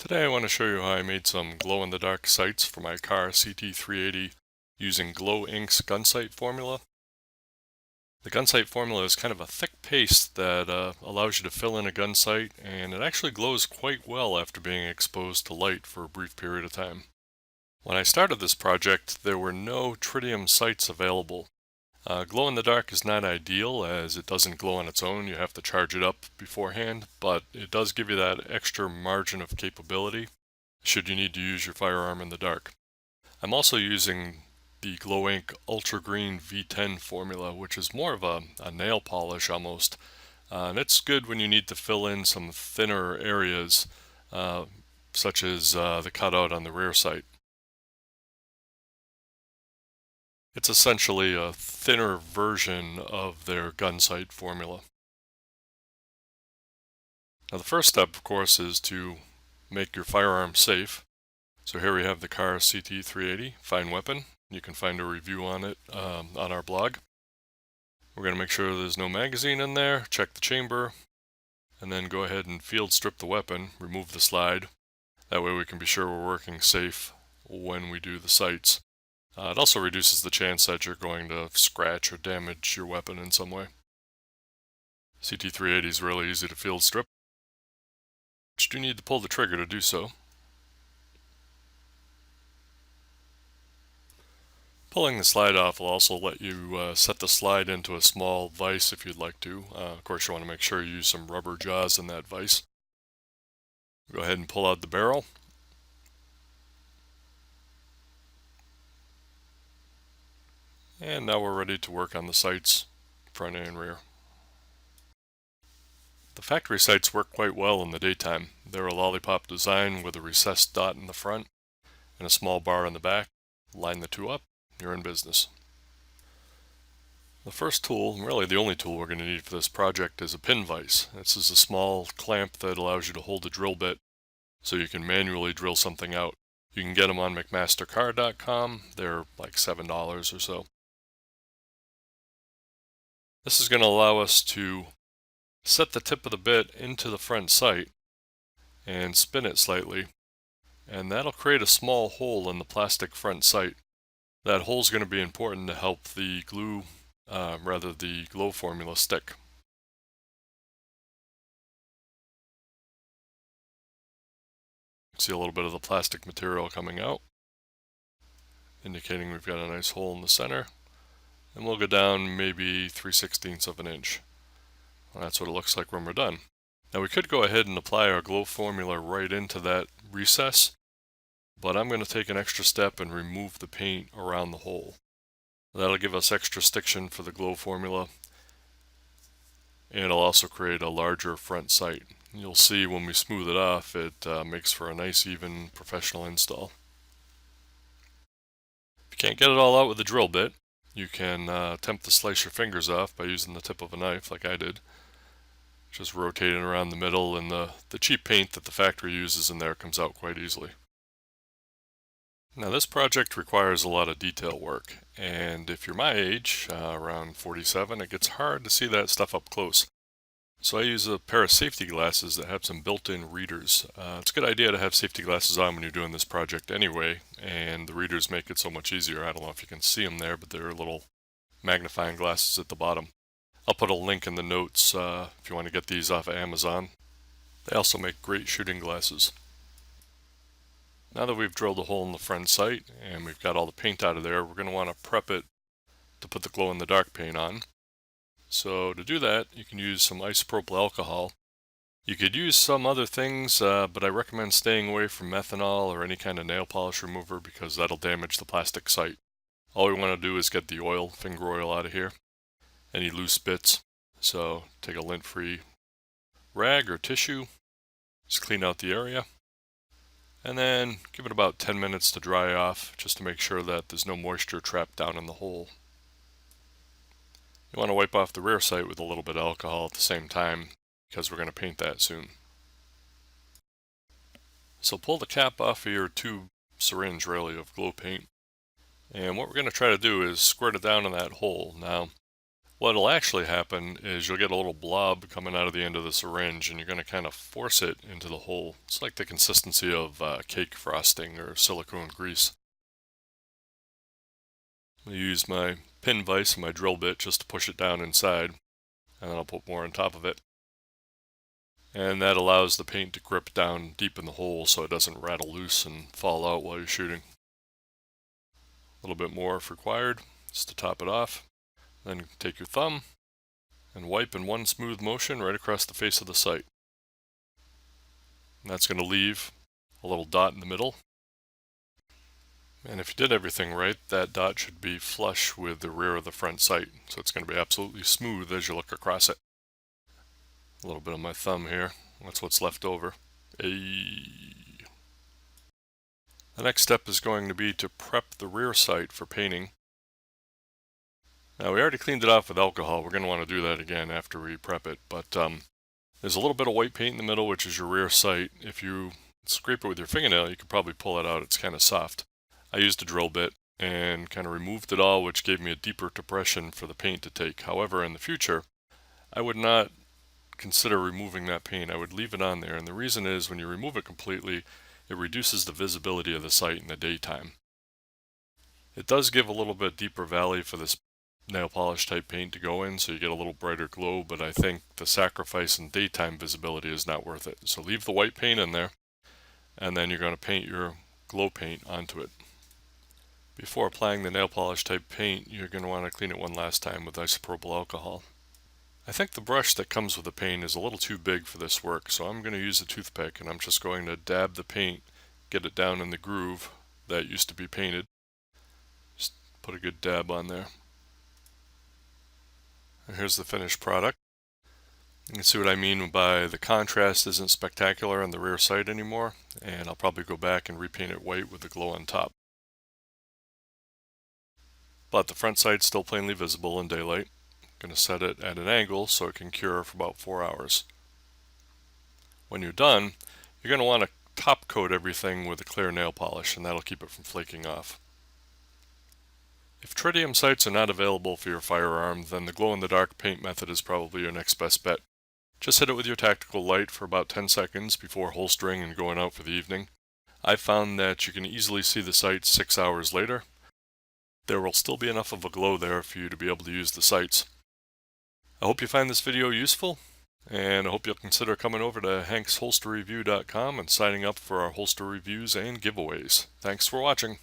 Today I want to show you how I made some glow-in-the-dark sights for my Kahr CT380 using Glow Inks gunsight formula. The gunsight formula is kind of a thick paste that allows you to fill in a gun sight, and it actually glows quite well after being exposed to light for a brief period of time. When I started this project, there were no tritium sights available. Glow-in-the-dark is not ideal as it doesn't glow on its own. You have to charge it up beforehand, but it does give you that extra margin of capability should you need to use your firearm in the dark. I'm also using the Glow Ink Ultra Green V10 formula, which is more of a nail polish almost. And it's good when you need to fill in some thinner areas, such as the cutout on the rear sight. It's essentially a thinner version of their gun sight formula. Now the first step, of course, is to make your firearm safe. So here we have the Kahr CT380 fine weapon. You can find a review on it on our blog. We're going to make sure there's no magazine in there, check the chamber, and then go ahead and field strip the weapon, remove the slide. That way we can be sure we're working safe when we do the sights. It also reduces the chance that you're going to scratch or damage your weapon in some way. CT380 is really easy to field strip, but you do need to pull the trigger to do so. Pulling the slide off will also let you set the slide into a small vise if you'd like to. Of course, you want to make sure you use some rubber jaws in that vise. Go ahead and pull out the barrel. And now we're ready to work on the sights, front and rear. The factory sights work quite well in the daytime. They're a lollipop design with a recessed dot in the front and a small bar in the back. Line the two up, you're in business. The first tool, and really the only tool we're going to need for this project, is a pin vise. This is a small clamp that allows you to hold a drill bit so you can manually drill something out. You can get them on McMasterCar.com. They're like $7 or so. This is going to allow us to set the tip of the bit into the front sight and spin it slightly, and that'll create a small hole in the plastic front sight. That hole is going to be important to help the the glow formula stick. See a little bit of the plastic material coming out, indicating we've got a nice hole in the center. And we'll go down maybe 3/16 of an inch. And that's what it looks like when we're done. Now we could go ahead and apply our glow formula right into that recess, but I'm going to take an extra step and remove the paint around the hole. That'll give us extra stiction for the glow formula, and it'll also create a larger front sight. You'll see when we smooth it off, it makes for a nice, even, professional install. If you can't get it all out with a drill bit, you can attempt to slice your fingers off by using the tip of a knife, like I did. Just rotating around the middle, and the cheap paint that the factory uses in there comes out quite easily. Now this project requires a lot of detail work, and if you're my age, around 47, it gets hard to see that stuff up close. So I use a pair of safety glasses that have some built-in readers. It's a good idea to have safety glasses on when you're doing this project anyway, and the readers make it so much easier. I don't know if you can see them there, but they're little magnifying glasses at the bottom. I'll put a link in the notes if you want to get these off of Amazon. They also make great shooting glasses. Now that we've drilled a hole in the front sight and we've got all the paint out of there, we're going to want to prep it to put the glow-in-the-dark paint on. So to do that, you can use some isopropyl alcohol. You could use some other things, but I recommend staying away from methanol or any kind of nail polish remover because that'll damage the plastic sight. All we want to do is get the oil, finger oil, out of here. Any loose bits. So take a lint-free rag or tissue, just clean out the area, and then give it about 10 minutes to dry off just to make sure that there's no moisture trapped down in the hole. You want to wipe off the rear sight with a little bit of alcohol at the same time because we're going to paint that soon. So pull the cap off of your tube syringe really of glow paint, and what we're going to try to do is squirt it down in that hole. Now What'll actually happen is you'll get a little blob coming out of the end of the syringe, and you're going to kind of force it into the hole. It's like the consistency of cake frosting or silicone grease. I use my pin vise and my drill bit just to push it down inside, and then I'll put more on top of it. And that allows the paint to grip down deep in the hole so it doesn't rattle loose and fall out while you're shooting. A little bit more if required, just to top it off. Then take your thumb and wipe in one smooth motion right across the face of the sight. And that's going to leave a little dot in the middle. And if you did everything right, that dot should be flush with the rear of the front sight. So it's going to be absolutely smooth as you look across it. A little bit of my thumb here. That's what's left over. The next step is going to be to prep the rear sight for painting. Now we already cleaned it off with alcohol. We're going to want to do that again after we prep it. But there's a little bit of white paint in the middle, which is your rear sight. If you scrape it with your fingernail, you could probably pull it out. It's kind of soft. I used a drill bit and kind of removed it all, which gave me a deeper depression for the paint to take. However, in the future, I would not consider removing that paint. I would leave it on there. And the reason is when you remove it completely, it reduces the visibility of the sight in the daytime. It does give a little bit deeper valley for this nail polish type paint to go in, so you get a little brighter glow, but I think the sacrifice in daytime visibility is not worth it. So leave the white paint in there, and then you're going to paint your glow paint onto it. Before applying the nail polish type paint, you're going to want to clean it one last time with isopropyl alcohol. I think the brush that comes with the paint is a little too big for this work, so I'm going to use a toothpick, and I'm just going to dab the paint, get it down in the groove that used to be painted. Just put a good dab on there. And here's the finished product. You can see what I mean by the contrast isn't spectacular on the rear sight anymore, and I'll probably go back and repaint it white with the glow on top. But the front sight's still plainly visible in daylight. I'm going to set it at an angle so it can cure for about 4 hours. When you're done, you're going to want to top coat everything with a clear nail polish, and that'll keep it from flaking off. If tritium sights are not available for your firearm, then the glow-in-the-dark paint method is probably your next best bet. Just hit it with your tactical light for about 10 seconds before holstering and going out for the evening. I found that you can easily see the sights 6 hours later. There will still be enough of a glow there for you to be able to use the sights. I hope you find this video useful, and I hope you'll consider coming over to hanksholsterreview.com and signing up for our holster reviews and giveaways. Thanks for watching.